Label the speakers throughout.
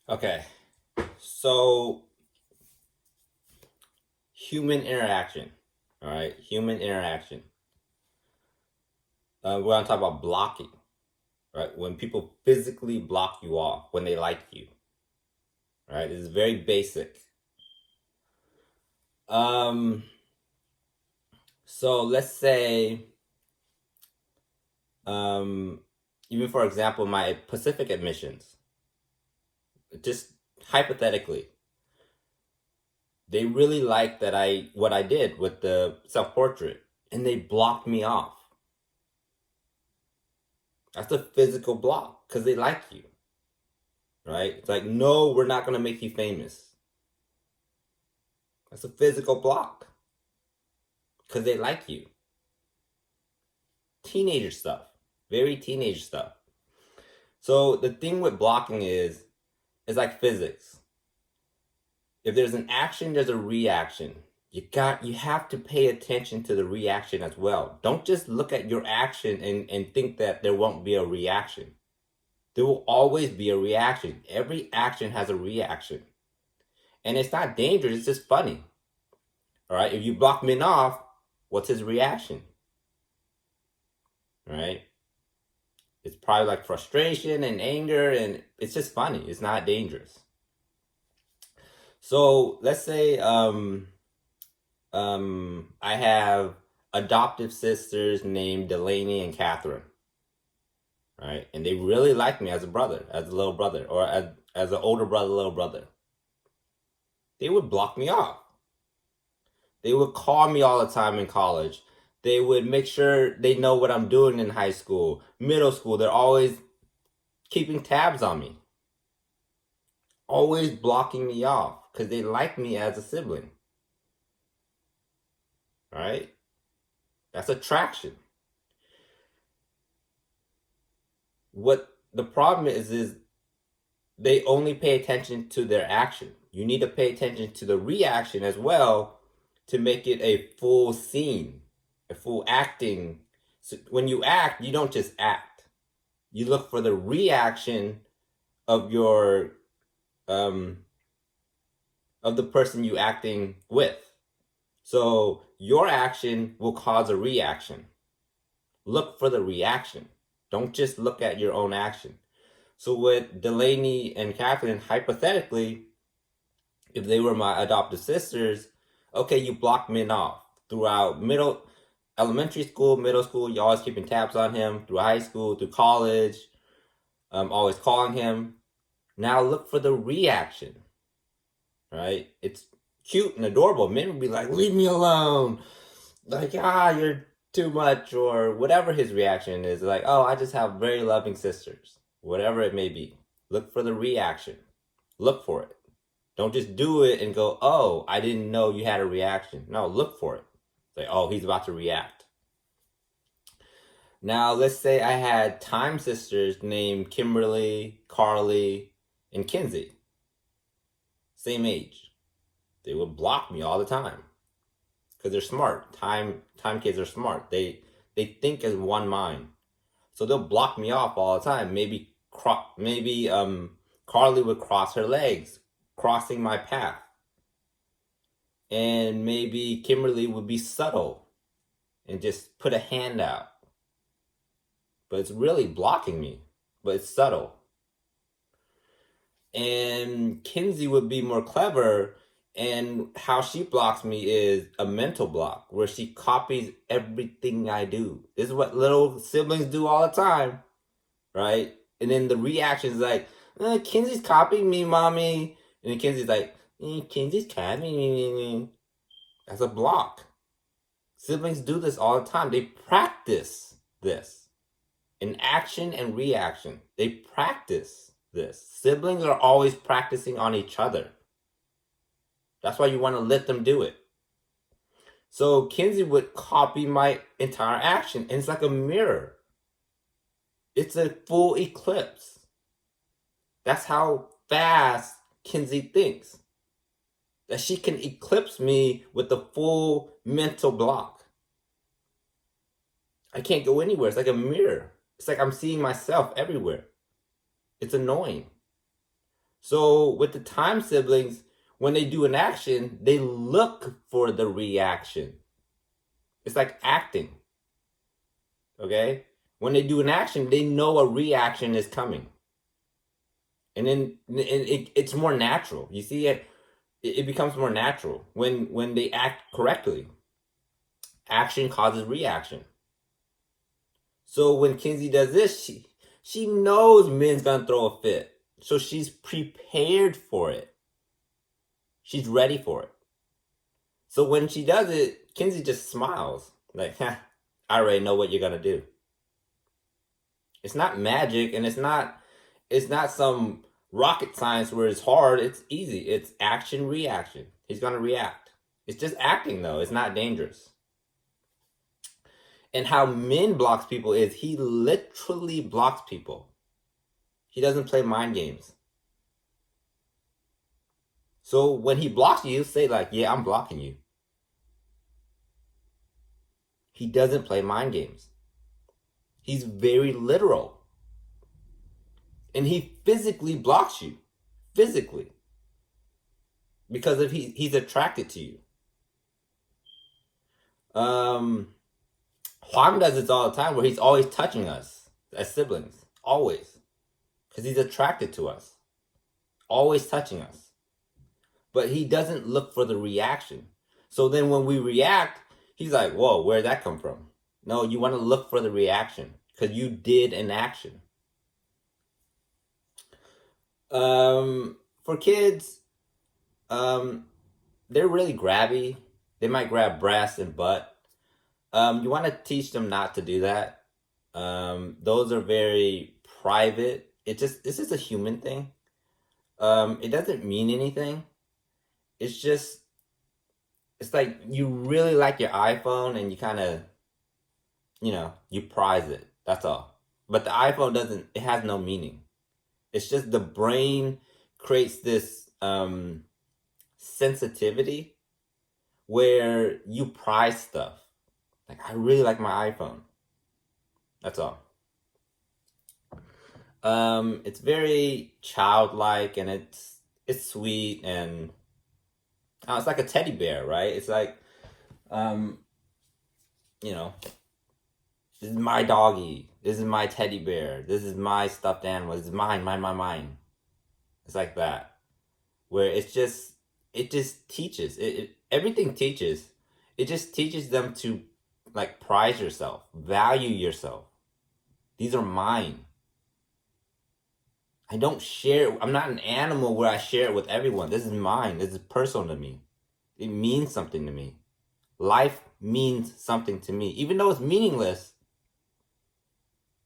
Speaker 1: Okay, so human interaction. All right, human interaction. We're gonna talk about blocking, right? When people physically block you off when they like you, right? This is very basic. Um, so let's say, um, even for example, my Pacific admissions, just hypothetically, they really liked that I what I did with the self portrait, and they blocked me off. That's a physical block because they like you, right? It's like, no, we're not gonna make you famous. That's a physical block because they like you. Teenager stuff, very teenage stuff. So the thing with blocking is like physics. If there's an action, there's a reaction. You have to pay attention to the reaction as well. Don't just look at your action and think that there won't be a reaction. There will always be a reaction. Every action has a reaction. And it's not dangerous, it's just funny. All right, if you block Min off, what's his reaction? All right, it's probably like frustration and anger, and it's just funny. It's not dangerous. So let's say I have adoptive sisters named Delaney and Catherine, right? And they really like me as a brother, as a little brother, or as an older brother, little brother. They would block me off. They would call me all the time in college. They would make sure they know what I'm doing in high school, middle school. They're always keeping tabs on me, always blocking me off because they like me as a sibling, right? That's attraction. What the problem is they only pay attention to their action. You need to pay attention to the reaction as well to make it a full scene, a full acting. So when you act, you don't just act. You look for the reaction of your of the person you acting with. So your action will cause a reaction. Look for the reaction. Don't just look at your own action. So with Delaney and Catherine, hypothetically, if they were my adopted sisters, okay, you blocked Min off throughout elementary school, middle school. You're always keeping tabs on him through high school, through college. Always calling him. Now look for the reaction, right? It's cute and adorable. Men would be like, "Leave me alone," like, you're too much, or whatever his reaction is. Like, oh, I just have very loving sisters, whatever it may be. Look for the reaction. Look for it. Don't just do it and go, oh, I didn't know you had a reaction. No, look for it. Say, oh, he's about to react. Now, let's say I had time sisters named Kimberly, Carly, and Kinsey. Same age. They would block me all the time because they're smart. Time kids are smart. They think as one mind. So they'll block me off all the time. Maybe Carly would cross her legs, crossing my path. And maybe Kimberly would be subtle and just put a hand out. But it's really blocking me, but it's subtle. And Kinsey would be more clever, and how she blocks me is a mental block where she copies everything I do. This is what little siblings do all the time, right? And then the reaction is like, Kinsey's copying me, mommy. And then Kinsey's like, Kinsey's copying me. That's a block. Siblings do this all the time. They practice this in action and reaction. They practice this. Siblings are always practicing on each other. That's why you want to let them do it. So Kinsey would copy my entire action, and it's like a mirror. It's a full eclipse. That's how fast Kinsey thinks. That she can eclipse me with the full mental block. I can't go anywhere. It's like a mirror. It's like I'm seeing myself everywhere. It's annoying. So with the time siblings, when they do an action, they look for the reaction. It's like acting. Okay? When they do an action, they know a reaction is coming. And then it's more natural. You see it becomes more natural when they act correctly. Action causes reaction. So when Kinsey does this, she knows Min's gonna throw a fit. So she's prepared for it. She's ready for it. So when she does it, Kinsey just smiles. Like, I already know what you're gonna do. It's not magic, and it's not some rocket science where it's hard. It's easy. It's action, reaction. He's gonna react. It's just acting though. It's not dangerous. And how Min blocks people is he literally blocks people. He doesn't play mind games. So when he blocks you, say like, yeah, I'm blocking you. He doesn't play mind games. He's very literal. And he physically blocks you. Physically. Because if he's attracted to you. Juan does this all the time where he's always touching us as siblings. Always. Because he's attracted to us. Always touching us. But he doesn't look for the reaction. So then when we react, he's like, whoa, where'd that come from? No, you want to look for the reaction. Because you did an action. For kids, they're really grabby. They might grab breast and butt. You want to teach them not to do that. Those are very private. This is a human thing. It doesn't mean anything. It's like you really like your iPhone and you kind of, you prize it. That's all. But the iPhone it has no meaning. It's just the brain creates this sensitivity where you prize stuff. Like, I really like my iPhone. That's all. It's very childlike and it's sweet and it's like a teddy bear, right? It's like, this is my doggy. This is my teddy bear. This is my stuffed animal. This is mine. It's like that. Where it just teaches. Everything teaches. It just teaches them to like prize yourself, value yourself. These are mine. I don't share. I'm not an animal where I share it with everyone. This is mine. This is personal to me. It means something to me. Life means something to me. Even though it's meaningless,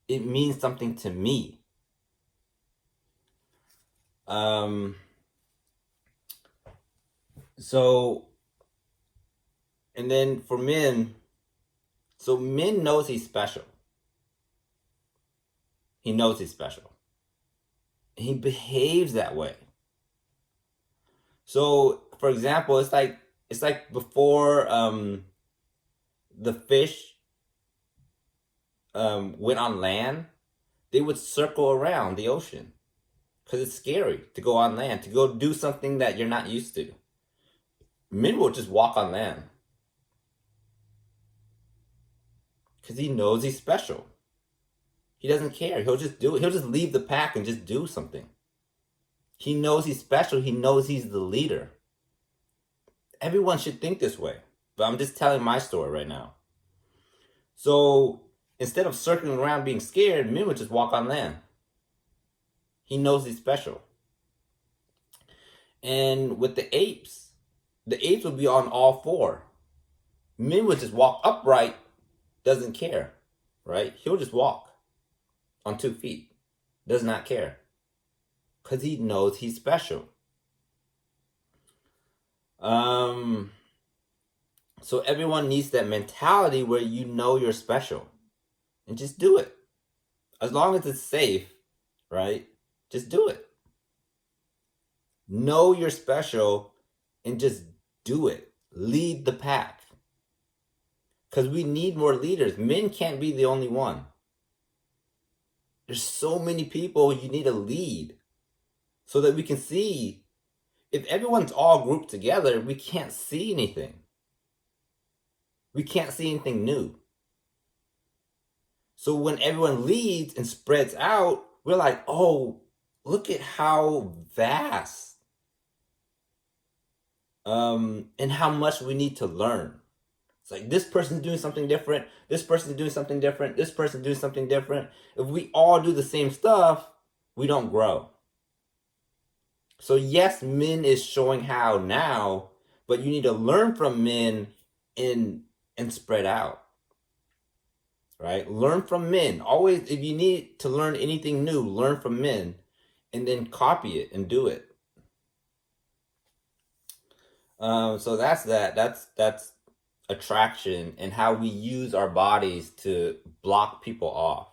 Speaker 1: it means something to me. And then for Min, so Min knows he's special. He knows he's special. He behaves that way. So, for example, it's like before the fish went on land, they would circle around the ocean because it's scary to go on land, to go do something that you're not used to. Min will just walk on land because he knows he's special. He doesn't care. He'll just do it. He'll just leave the pack and just do something. He knows he's special. He knows he's the leader. Everyone should think this way. But I'm just telling my story right now. So instead of circling around being scared, Min would just walk on land. He knows he's special. And with the apes would be on all four. Min would just walk upright, doesn't care, right? He'll just walk on 2 feet, does not care, because he knows he's special. So everyone needs that mentality where you know you're special, and just do it. As long as it's safe, right? Just do it. Know you're special and just do it. Lead the pack. Because we need more leaders. Men can't be the only one. There's so many people you need to lead. so that we can see. If everyone's all grouped together, we can't see anything. We can't see anything new. So when everyone leads and spreads out, we're like, oh, look at how vast and how much we need to learn. It's like this person's doing something different, this person's doing something different, this person's doing something different. If we all do the same stuff, we don't grow. So yes, Min is showing how now, but you need to learn from Min and spread out. Right? Learn from Min. Always, if you need to learn anything new, learn from Min and then copy it and do it. So that's that. That's attraction and how we use our bodies to block people off.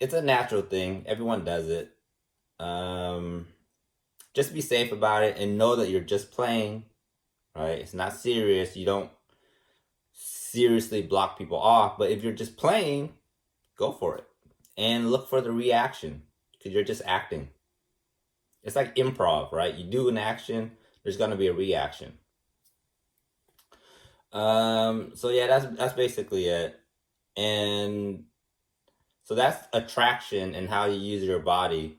Speaker 1: It's a natural thing. Everyone does it. Just be safe about it and know that you're just playing, right? It's not serious. You don't seriously block people off, but if you're just playing, go for it and look for the reaction because you're just acting. It's like improv, right? You do an action, there's gonna be a reaction. So yeah, that's basically it. And so that's attraction and how you use your body.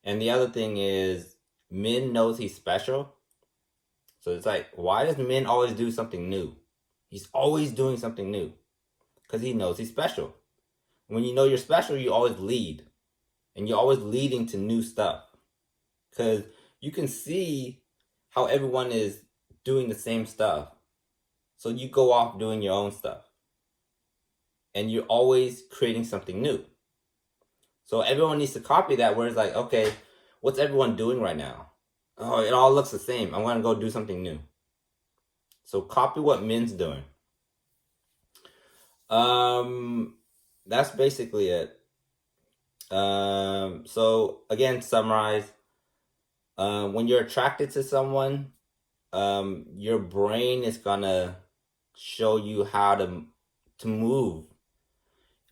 Speaker 1: And the other thing is Min knows he's special. So it's like, why does Min always do something new? He's always doing something new because he knows he's special. When you know you're special, you always lead. And you're always leading to new stuff. Because you can see how everyone is doing the same stuff. So you go off doing your own stuff. And you're always creating something new. So everyone needs to copy that where it's like, okay, what's everyone doing right now? Oh, it all looks the same. I'm going to go do something new. So copy what Min's doing. That's basically it. So again, summarize. When you're attracted to someone, your brain is gonna show you how to move,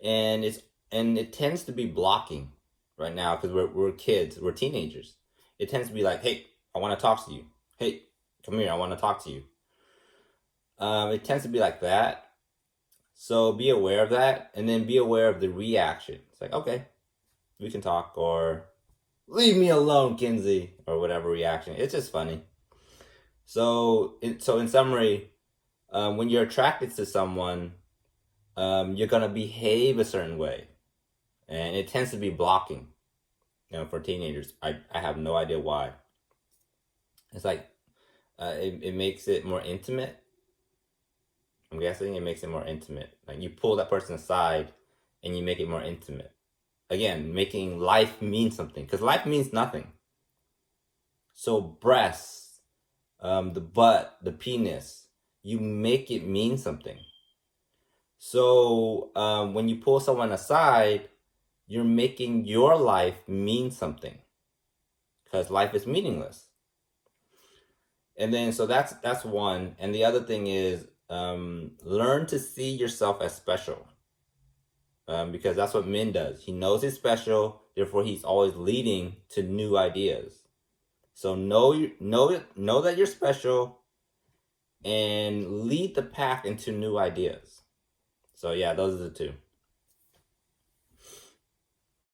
Speaker 1: and it tends to be blocking right now because we're kids, we're teenagers. It tends to be like, hey, I want to talk to you. Hey, come here, I want to talk to you. It tends to be like that. So be aware of that, and then be aware of the reaction. It's like, okay, we can talk, or leave me alone, Kinsey, or whatever reaction. It's just funny. So in summary, when you're attracted to someone, you're gonna behave a certain way, and it tends to be blocking. For teenagers, I have no idea why. It's like it makes it more intimate. I'm guessing it makes it more intimate. Like you pull that person aside, and you make it more intimate. Again, making life mean something, because life means nothing. So breasts, the butt, the penis, you make it mean something. So when you pull someone aside, you're making your life mean something, because life is meaningless. And then so that's one. And the other thing is learn to see yourself as special. Because that's what Min does. He knows he's special, therefore he's always leading to new ideas. So know that you're special and lead the pack into new ideas. So yeah, those are the two.